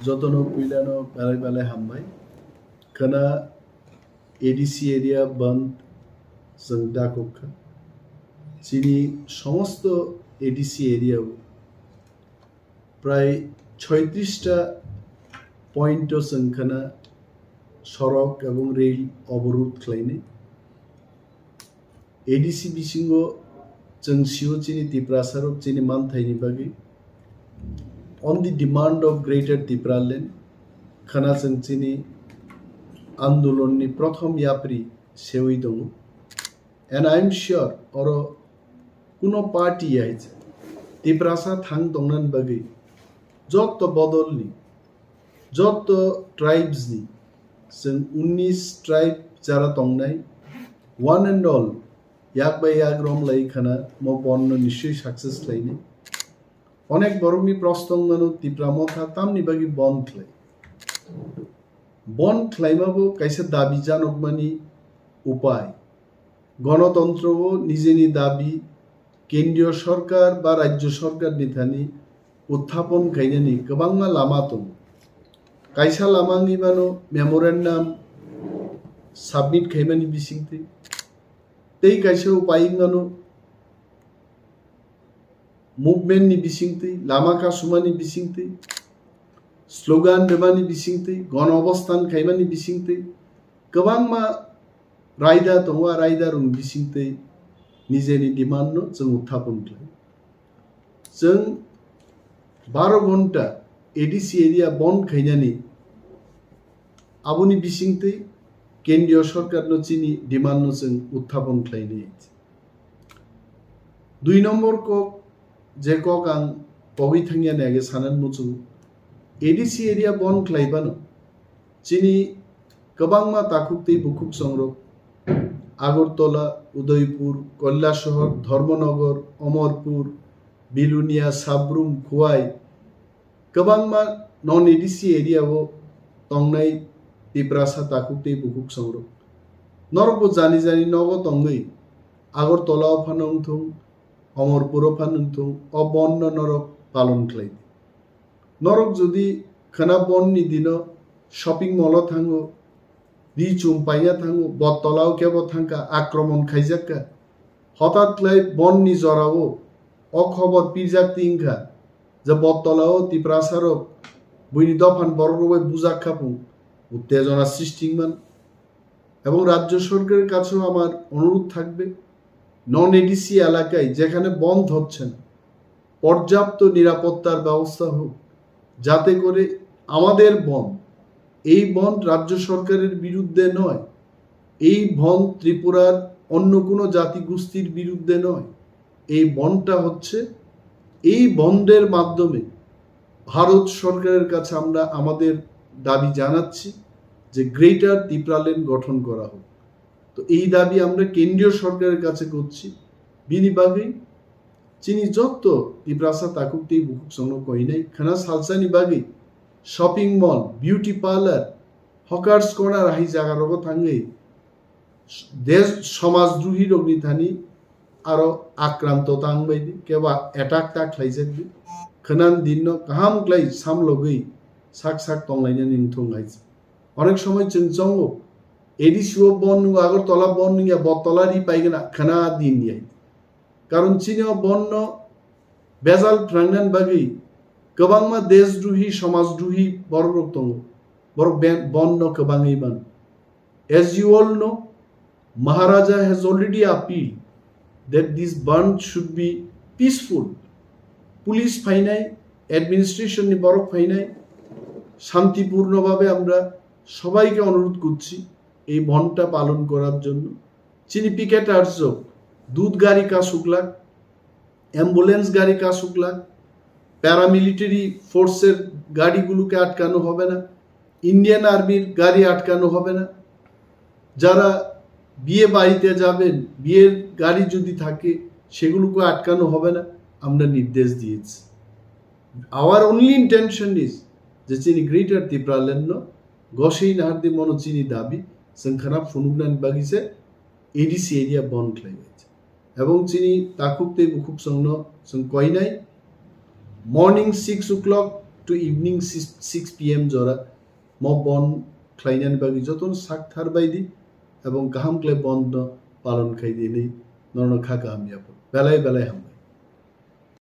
যতনো পুইলানো বেলায় বেলায় হামবাই খানা এডিসি এরিয়া বন্ধ जों दाखौखा চিনি সমস্ত এডিসি এরিয়াও প্রায় 36টা পয়েন্টও সংখ্যানা সড়ক এবং রেল অবরোধ খালাইনে एडिसि बिसिङाव जों सिउ चिनि तिप्रासाराव चिनि मानथायनि बागै on the demand of greater Tipra land खाना जों चिनि आन्दोलननि प्रथम याप्रि सेवै दङ and I am sure अरो कुनो पार्टी आइज तिप्रासा थां दंनान बागै जत बदलनि जत ट्राइब्सनि जों 19 ट्राइब जारा दंनाय one and all याक बाय याक रम लाई खाना म बन्न निश्चय सक्सेस लाइने अनेक बरमनि प्रस्तंग मानु तिप्रा मथा तामनि बागि बन ख्लाइमाबो काइसे दाबि जानकमानि उपाय गणतन्त्रबो निजेनि दाबि केन्द्रीय सरकार बा राज्य सरकार निथानि उत्थापन खायनानि गोबांमा लामा दं काइसा लामानि मानु मेमोरेन्डाम साबमिट खायमानि बिसिंथि तै काइसा उपाय मानु मुभमेन्ट नि बिसिंथि लामा कासुमानि बिसिंथि स्लोगान देबानि बिसिंथि गण अवस्थान खायमानि बिसिंथि गोबांमा रायदा दङ रायदा रुं बिसिंथि निजेनि डिमान्ड नो जों उत्थापन खालाम जों 12 घन्टा एडिसि एरिया बन्द खायनानि आबुनि बिसिंथि केन्द्रीय सरकार नो चिनि डिमान्ड नो जों उत्थापन खालायनो 2 नम्बर को जे कक आं पगै थांगिया नागे सानान मुचु एडिसि एरिया बन्द खालायबानो चिनि गोबांमा ताकुक्ति बुकुक संग्रह आगरतला उदयपुर कल्याशहर धर्मनगर अमरपुर बिलुनिया साब्रुम खुवाई गोबांमा नन एडिसि एरियावो तंनाय तिप्रासा ताकुक्ति बुकुक संग्रह नरबो जानि जानि नगो तंगै आगरतला फानंथुं अमरपुर फानंथुं अबन्न नरक पालन खालाय नरक जुदि खाना बननि दिनो शपिंग मल थांगो दी चुमपाइया थांगो बतलाव केबो थांका आक्रमण खाइजाक्का हठाৎ लाई बननि जरावो अखबर पिजाक्ति इंखा जे बतलाव तिप्रासारो बुइनि दफान बरगबाय बुजाक्कापुं उत्तेजना सृष्टिमान এবং রাজ্য সরকারের কাছেও আমার অনুরোধ থাকবে নন এডিসি এলাকায় যেখানে বন্ধ হচ্ছে না পর্যাপ্ত নিরাপত্তার ব্যবস্থা হোক যাতে করে আমাদের বন এই বন রাজ্য সরকারের বিরুদ্ধে নয় এই বন ত্রিপুরার অন্য কোনো জাতিগোষ্ঠীর বিরুদ্ধে নয় এই বনটা হচ্ছে এই বন্ধের মাধ্যমে ভারত সরকারের কাছে আমরা আমাদের দাবি জানাচ্ছি যে গ্রেটার ত্রিপুরাল্যান্ড গঠন করা হোক তো এই দাবি আমরা কেন্দ্রীয় সরকারের কাছে করছি বিনিবাগে চিনি যত তিপ্রাসা তাকুকতেই বুকুক সংগ্রহ কই নাই খানা সালসানি বাগে shopping mall beauty parlour hawkers corner আহি জায়গারগ থাঙ্গে দেশ সমাজদ্রোহী রোগনি থানি আরো আক্রান্ত তাংবাইদি কেবা অ্যাটাক তাক খাইজাকবি খানান দিন কাহাম ক্লাই সামলগৈ সাক সাক তংলাইনা নিংথং গাইছে অনেক সময় চিনচঙ্গ এডিসিও বন আগরতলা বন নিয়া বতলারই পাইগেনা খানা দিন নিয়াই কারণ চীনেও বন্য বেজাল ফ্রাংনান বাগै गोबांमा देशद्रोही समाजद्रोही बरग दङ बर बन्न गोबाङै मान as you all know Maharaja has already appealed that this Bandh should be peaceful police ফাইনাই administration ni বরক ফাইনাই শান্তিপূর্ণভাবে আমরা সবাইকে অনুরোধ করছি এই বনটা পালন করার জন্য চিনি পিকেটার্স দুধ গাড়ি কাসুকলাক অ্যাম্বুলেন্স গাড়ি কাসুকলাক প্যারামিলিটারি ফোর্সের গাড়িগুলোকে আটকানো হবে না ইন্ডিয়ান আর্মির গাড়ি আটকানো হবে না যারা বিয়ে বাড়িতে যাবেন বিয়ের গাড়ি যদি থাকে সেগুলোকে আটকানো হবে না আমরা নির্দেশ দিয়েছি আওয়ার অনলি ইন্টেনশন ইজ যে চিনি গ্রেটার ত্রিপুরাল্যান্ড গসেই নাহারদি মনো চিনি দাবি সংখানা ফুনুগনান বাগিছে এডিসি এরিয়া বন খাইছে এবং চিনি তাকুকতে বুকুক সংন সং কইনাই morning 6 o'clock to evening 6 p.m. jora mo bon khlainan bagi joton sak thar baidi এবং গাহাম ক্লে বন্ধ পালন খাইদি নেই নরন খাকা আমি আপন বেলায় বেলায় হামবাই